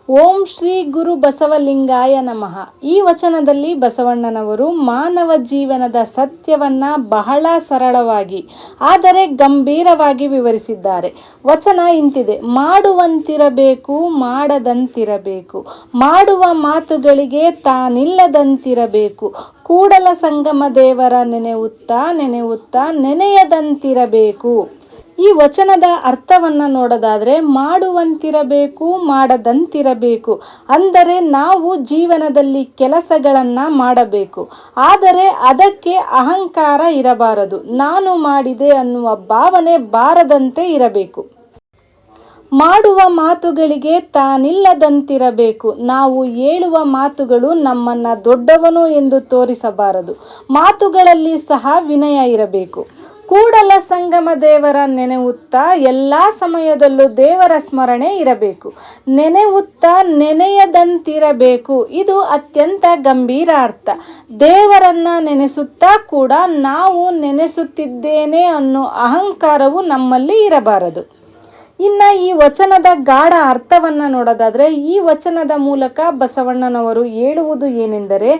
ಓಂ ಶ್ರೀ ಗುರು ಬಸವಲಿಂಗಾಯ ನಮಃ. ಈ ವಚನದಲ್ಲಿ ಬಸವಣ್ಣನವರು ಮಾನವ ಜೀವನದ ಸತ್ಯವನ್ನ ಬಹಳ ಸರಳವಾಗಿ ಆದರೆ ಗಂಭೀರವಾಗಿ ವಿವರಿಸಿದ್ದಾರೆ. ವಚನ ಇಂತಿದೆ: ಮಾಡುವಂತಿರಬೇಕು, ಮಾಡದಂತಿರಬೇಕು, ಮಾಡುವ ಮಾತುಗಳಿಗೆ ತಾನಿಲ್ಲದಂತಿರಬೇಕು, ಕೂಡಲ ಸಂಗಮ ದೇವರ ನೆನೆಯುತ್ತಾ ನೆನೆಯದಂತಿರಬೇಕು. ಈ ವಚನದ ಅರ್ಥವನ್ನು ನೋಡೋದಾದರೆ, ಮಾಡುವಂತಿರಬೇಕು, ಮಾಡದಂತಿರಬೇಕು ಅಂದರೆ ನಾವು ಜೀವನದಲ್ಲಿ ಕೆಲಸಗಳನ್ನು ಮಾಡಬೇಕು, ಆದರೆ ಅದಕ್ಕೆ ಅಹಂಕಾರ ಇರಬಾರದು. ನಾನು ಮಾಡಿದೆ ಅನ್ನುವ ಭಾವನೆ ಬಾರದಂತೆ ಇರಬೇಕು. ಮಾಡುವ ಮಾತುಗಳಿಗೆ ತಾನಿಲ್ಲದಂತಿರಬೇಕು. ನಾವು ಹೇಳುವ ಮಾತುಗಳು ನಮ್ಮನ್ನು ದೊಡ್ಡವನು ಎಂದು ತೋರಿಸಬಾರದು. ಮಾತುಗಳಲ್ಲಿ ಸಹ ವಿನಯ ಇರಬೇಕು. ಕೂಡಲ ಸಂಗಮ ದೇವರ ನೆನೆಯುತ್ತಾ ಎಲ್ಲ ಸಮಯದಲ್ಲೂ ದೇವರ ಸ್ಮರಣೆ ಇರಬೇಕು. ನೆನೆಯುತ್ತಾ ನೆನೆಯದಂತಿರಬೇಕು. ಇದು ಅತ್ಯಂತ ಗಂಭೀರ ಅರ್ಥ. ದೇವರನ್ನ ನೆನೆಸುತ್ತಾ ಕೂಡ ನಾವು ನೆನೆಸುತ್ತಿದ್ದೇನೆ ಅನ್ನೋ ಅಹಂಕಾರವು ನಮ್ಮಲ್ಲಿ ಇರಬಾರದು. ಇನ್ನು ಈ ವಚನದ ಗಾಢ ಅರ್ಥವನ್ನು ನೋಡೋದಾದರೆ, ಈ ವಚನದ ಮೂಲಕ ಬಸವಣ್ಣನವರು ಹೇಳುವುದು ಏನೆಂದರೆ,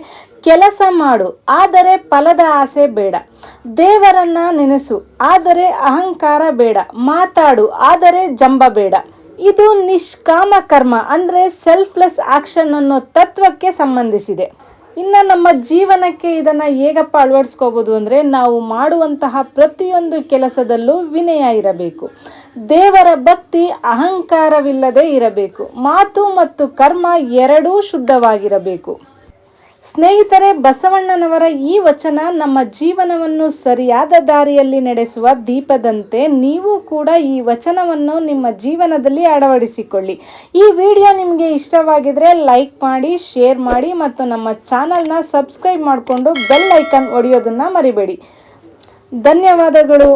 ಕೆಲಸ ಮಾಡು, ಆದರೆ ಫಲದ ಆಸೆ ಬೇಡ. ದೇವರನ್ನ ನೆನೆಸು, ಆದರೆ ಅಹಂಕಾರ ಬೇಡ. ಮಾತಾಡು, ಆದರೆ ಜಂಬ ಬೇಡ. ಇದು ನಿಷ್ಕಾಮ ಕರ್ಮ ಅಂದರೆ ಸೆಲ್ಫ್ಲೆಸ್ ಆಕ್ಷನ್ ಅನ್ನೋ ತತ್ವಕ್ಕೆ ಸಂಬಂಧಿಸಿದೆ. ಇನ್ನು ನಮ್ಮ ಜೀವನಕ್ಕೆ ಇದನ್ನು ಹೇಗಪ್ಪ ಅಳವಡಿಸ್ಕೋಬೋದು ಅಂದರೆ, ನಾವು ಮಾಡುವಂತಹ ಪ್ರತಿಯೊಂದು ಕೆಲಸದಲ್ಲೂ ವಿನಯ ಇರಬೇಕು. ದೇವರ ಭಕ್ತಿ ಅಹಂಕಾರವಿಲ್ಲದೆ ಇರಬೇಕು. ಮಾತು ಮತ್ತು ಕರ್ಮ ಎರಡೂ ಶುದ್ಧವಾಗಿರಬೇಕು. ಸ್ನೇಹಿತರೆ, ಬಸವಣ್ಣನವರ ಈ ವಚನ ನಮ್ಮ ಜೀವನವನ್ನು ಸರಿಯಾದ ದಾರಿಯಲ್ಲಿ ನಡೆಸುವ ದೀಪದಂತೆ. ನೀವು ಕೂಡ ಈ ವಚನವನ್ನು ನಿಮ್ಮ ಜೀವನದಲ್ಲಿ ಅಳವಡಿಸಿಕೊಳ್ಳಿ. ಈ ವಿಡಿಯೋ ನಿಮಗೆ ಇಷ್ಟವಾಗಿದ್ರೆ ಲೈಕ್ ಮಾಡಿ, ಶೇರ್ ಮಾಡಿ ಮತ್ತು ನಮ್ಮ ಚಾನಲ್ನ ಸಬ್ಸ್ಕ್ರೈಬ್ ಮಾಡಿಕೊಂಡು ಬೆಲ್ ಐಕಾನ್ ಹೊಡೆಯೋದನ್ನು ಮರಿಬೇಡಿ. ಧನ್ಯವಾದಗಳು.